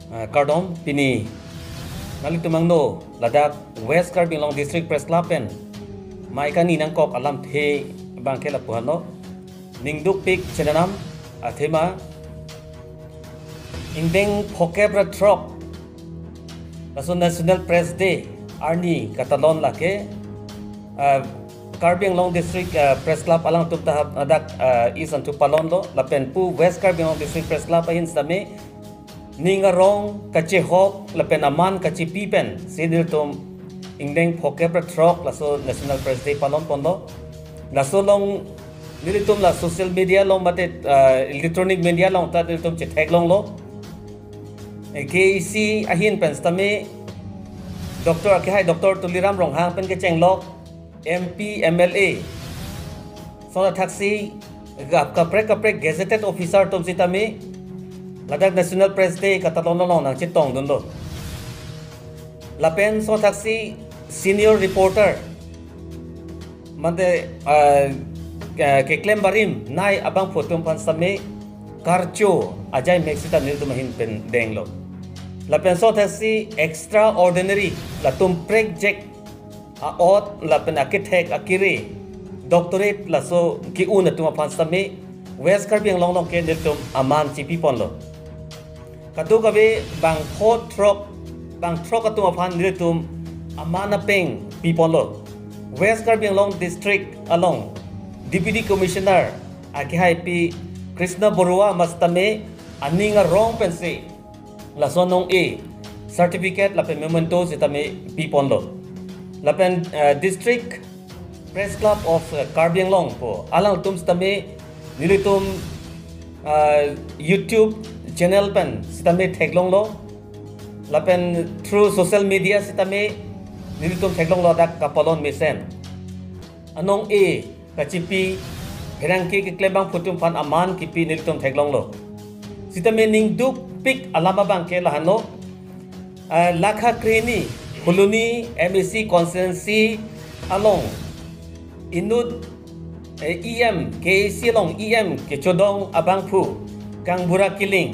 Kardom pini nali tumangno ladak West Karbin Long District Press Club pen mai kani nang kop alam the bangkela puhano ningduk pik chenanam athema indeng phokebra trop laso National Press Day arni katalon lake Karbin Long District Press Club alang tum tahap adak isan tu palon lo lapen pu West Karbin Long District Press Club ahin same ningarong kachehok lapen aman kachipipen sidil tum ingdeng phokebra trop laso National Press Day palon pondo laso long nilitum la social media long mate electronic media long ta nilitum chethek long lo KEC ahin pen stame Dr. Akhai Dr. Tuliram Ronghang pen ke chenglok MP MLA sona taxi gap kapre gazetted officer tum sitame ladak National Press Day katalon long nang chitong dun lo lapen sona taxi senior reporter mande ke claim barim nai abang photum pan same karcho ajai mexita nil tumahin pen denglo lapen so taxi extraordinary latum project aot lapen architect akire doctorate laso ki una tuma pan same West Karbin long long ke nil tum aman chipi pon lo kadu kabe bang trok atuma pan nil tum amana peng pipon lo West Karbin Long District along Deputy Commissioner Akihai P Krishna Borua mastame aninga wrong pense lasonong A certificate lapen memento sitame pipon lo lapen District Press Club of Karbin Long po alang tum sitame nilitum YouTube channel pen sitame theglong lo lapen through social media sitame nilitum theglong lo dak kapalon mesen anong A kachipi herangki ke klebang putum pan aman kipi nilitum theglong lo sitame ningduk pik alama bang ke lahano lakha kreni huluni MEC constituency along inut EM KEC long EM ke chodong abang phu kang bura kiling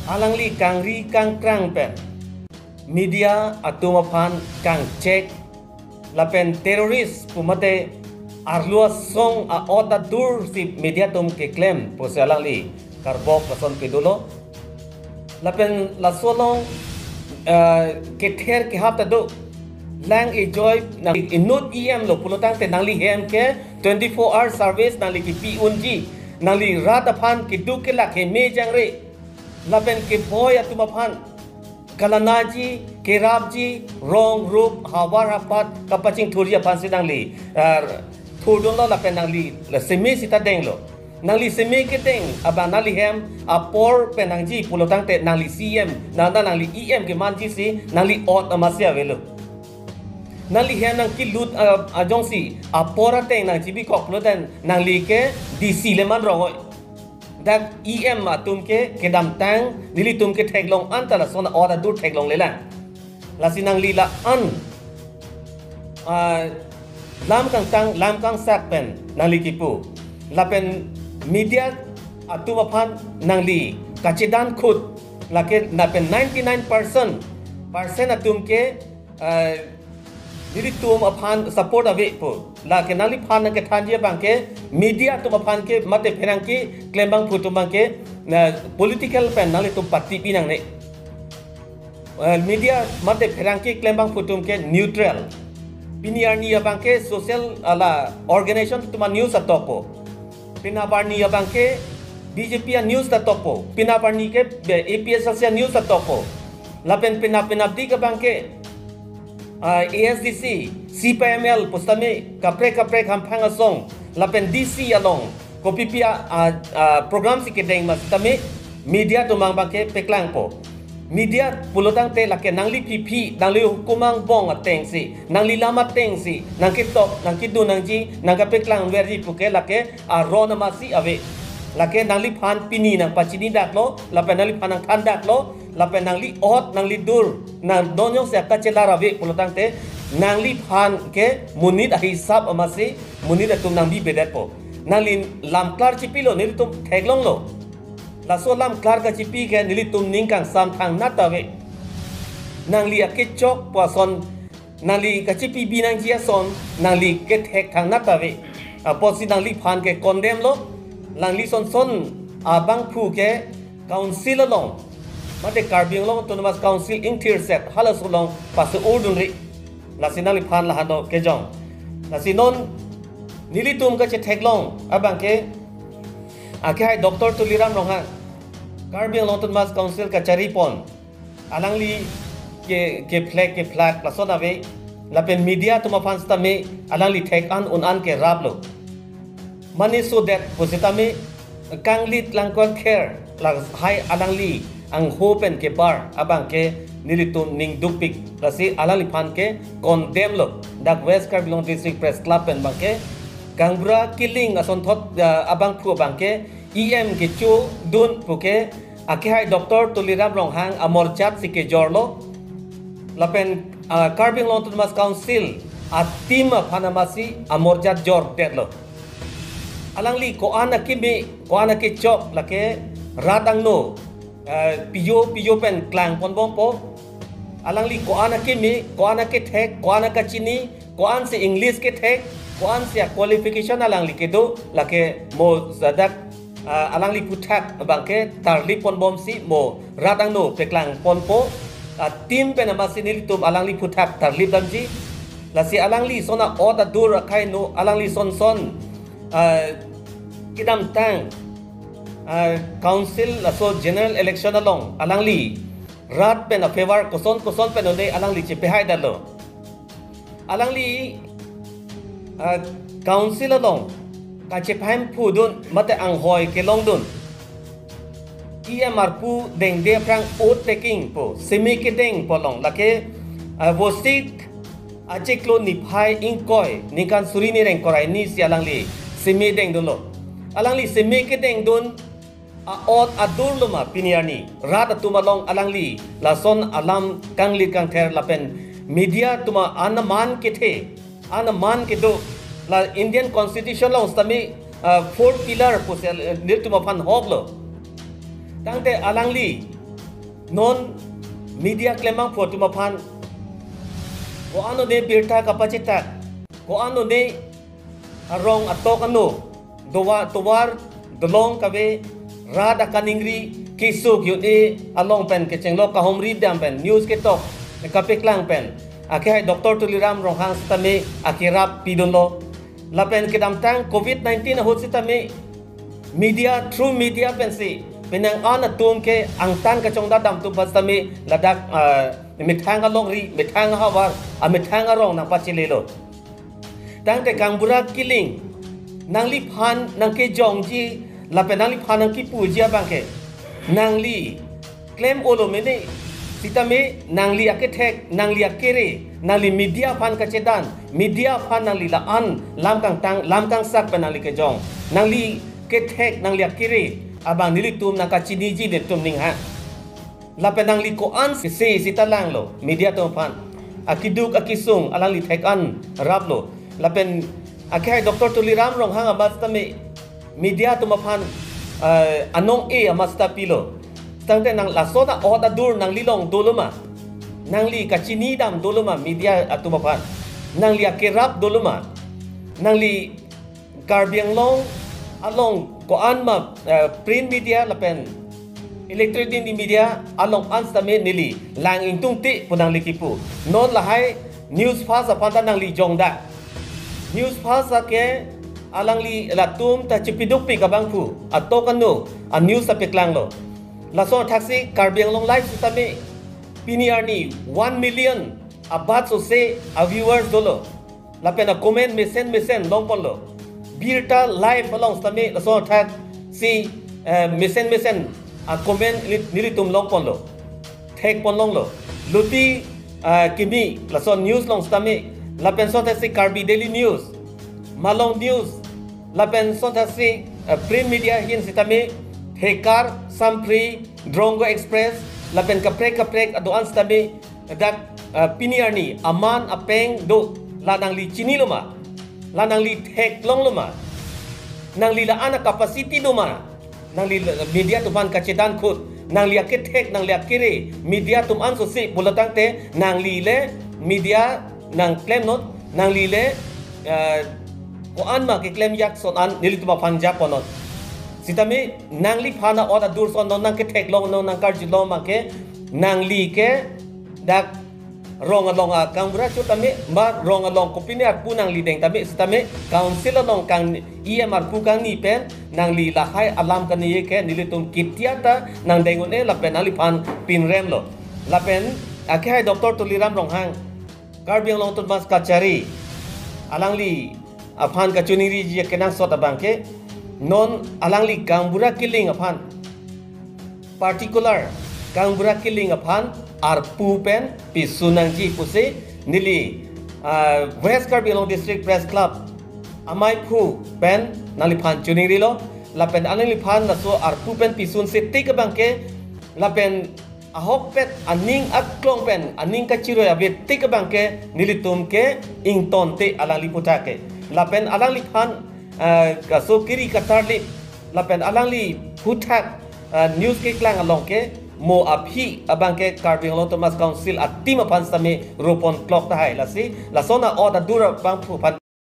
alangli kangri kang krang pen media atumapan kang cek lapen teroris pumate arlua song a oda dur si media tum ke claim posalangli karbok lason pidulo lapen lasolong ke ther ke hapta do lang enjoy na inut em lo pulutang te nangli hem ke 24 hour service nangli ki PUNG nangli ratapan ki duke la ke me jangre lapen ke boy atumapan kalanaji kerabji rong rup hawar hapat kapacing thuria pansi nangli thudon lo lapen nangli la semi sita denglo nangli semi ke deng aba nangli hem apor penangji pulotang te nangli CM nangli EM ke manji si nangli ot amasya velo nangli hem nang ki lut ajongsi apora teng nang jibi kok pulotan nangli ke DC leman rongoi dak EM atum ke kedam tang nili tum ke theglong antala sona oda dur theglong lelang lasinang lila an lam kang tang lam kang sak pen nangli kipu lapen media atum apan nangli kachidan khut lake napen 99% atum ke nili tum apan support ave po la ke nali phan ke thanjia bangke media tum apan ke mate pherang ki klembang phutum bangke political pen nali tum party pinang ne media mate pherang ki klembang phutum ke neutral piniarni bangke social ala organization tuma news atopo pinabarni bangke BJP news atopo pinabarni ke APSL news atopo lapen pinapdi ke bangke ASDC, CPML, postame kapre kampang asong, lapen DC along, kopi pia program si kedeng mas tame media tumang bangke peklang po. Media pulutang te lake nangli pipi, nangli hukumang bong ateng si, nangli lama teng si, nangki top, nangki du nangji, nangka peklang verji puke lake ron masi ave. Lake nangli pan pini nang pacini daklo, lapen nangli panang kandak lo, lapen nangli ot nangli dur nang donyo se kachela rave pulutang te nangli pan ke munit hisab amasi munit atum nangli bedet po nangli lam klar chipilo nil tum theglong lo la so lam klar ka chipi ke nilitum ningkang sam thang natawe nang li akit chok po son nang li ka chipi binang jia son nang li ket hek thang natawe po si nang li phan ke condemn lo lang li son abang phu ke council long mate karbing long autonomous council intercept halas long pas urdun ri la sinali phan la hado ke jong la sinon nilitum ka che thek long abang ke akhai doctor tuliram rong ha karbing long autonomous council ka charipon alang li ke flag la son ave la pen media tuma phan sta me alang li thek an un an ke rap lo mani so that positame kang lit lang kon care la hai alang li ang hopen ke bar abang ke nilitum ning dupik la si alang li phan ke condemn lo dak west karbing district press club pen bang ke kangbra killing ason thot abang phu bang ke em ke chu dun pu ke akhai doctor tuliram rong hang amor chat si ke jorlo la pen karbing autonomous council atima phanamasi amor chat jor detlo alang li ko ana ke chok la ke radang no piyo pen klang pon bom po alang li ko ana ke thek ko ana ka chini ko an se english ke thek ko an se qualification alang li ke do la ke mo zadak alang li puthak bang ke tarli pon bom si mo radang no pe klang pon po tim pen amasi nilitum alang li puthak tarli damji la si alang li sona oda dur khai no alang li son kidam tang council so general election along alang li rat pen a favor koson pen ode alang li che behai dalo alang li council along ka che phaim phu dun mate ang hoi ke long dun emr pu deng de prang oath taking po semi ke deng polong lake vosik acheklo ni phai ingkoi nikan suri ni reng korai ni si alang li semi deng dun lo alang li semi ke deng dun ot adur luma piniani rat atuma long alang li la son alam kangli kang ther lapen media tuma anaman ke do la Indian constitution long stami fourth pillar pusel nil tuma phan hoglo tangte alang li non media klemang for tuma phan ko ano de birta kapacita ko ano de arong atok ano towar dolong kabe rada kaningri kisuk yudi along pen ke chenglo ka hom read dam pen news ke tok ka peklang pen akhai doctor tuliram rohang stame akhirap pidonlo la pen ke dam tang covid-19 hot sitame media through media pen si penang ana tum ke angtan ka chongda dam tu pastame ladak mithang along ri mithang hawar mithang arong na pachilelo tang te kangbura killing nangli phan nangke jongji la penali phan nangki pujia bangke nangli claim olo mene sitame nangli akethek nangli akere nangli media phan kachedan media phan nangli la an lam kang sak penali ke jong nangli kethek nangli akere abang nilitum nangka chiniji de tum ning ha la penangli ko an se sitalang lo media to phan akiduk akisung alang li thek an rablo la pen akhai doctor tuliram rong hang amastame media to maphan anong amasta pilo tangte nang lasota oda dur nang lilong doluma nang li kachini dam doluma media atu maphan nang li akirap doluma nang li karbiang long along ko anma print media lapen electronic media along anstame nili lang ingtung ti punang likipu non lahai news fast apanta nang li jongda news phasa ke alang li latum ta chipiduk pi kabang pu atokanu a news apeklang lo laso taxi karbiang long live sitame piniarni 1 million abat so se a viewers dolo lapena comment mesen long pon lo birta live along sitame laso tak si mesen a comment nilitum long pon lo thek pon long lo luti kimi laso news long sitame lapen so si karbi daily news malong news lapen so si print media hin sitame hekar sampri drongo express lapen kaprek adoan sitame dak piniarni aman apeng do lanang li chini loma lanang li thek long loma nang li la ana capacity loma nang li media tuman kacedan khut nang li akitek nang li akire media tuman sosi bulatang te nang li le media nang claim not nang li le ko an ma ke claim yak son an nili tuma panja ponot sitami nang li phana oda dur son nang ke tek long nang kar jilom ma ke nang li ke dak rong along kangbra chu tami ma rong along kopini at punang li deng tami sitami council along kang EMR pu kang ni pen nang li la hai alam kan ye ke nilitum kitiata nang dengun la pen ali pan pin rem lo la pen akhai doktor tuliram rong hang karbiang long tun mas kachari alang li aphan ka chuniri ji kenang sot abang ke non alang li kangbura killing aphan particular kangbura killing aphan ar pupen pisunang ji puse nili West Karbi Anglong District Press Club amai pu pen naliphan chuniri lo lapen aniliphan la so ar pupen pisun se tik bangke lapen ahok pet aning aklong pen aning kachiro ya bet tik bangke nilitum ke ington te alali putake lapen alangiphan so kiri katarli lapen alangli putak news ke klang along ke mo api abangke Karbi Anglong Thomas Council at team apan sami ropon clock tahai lasi lasona oda dura bang pu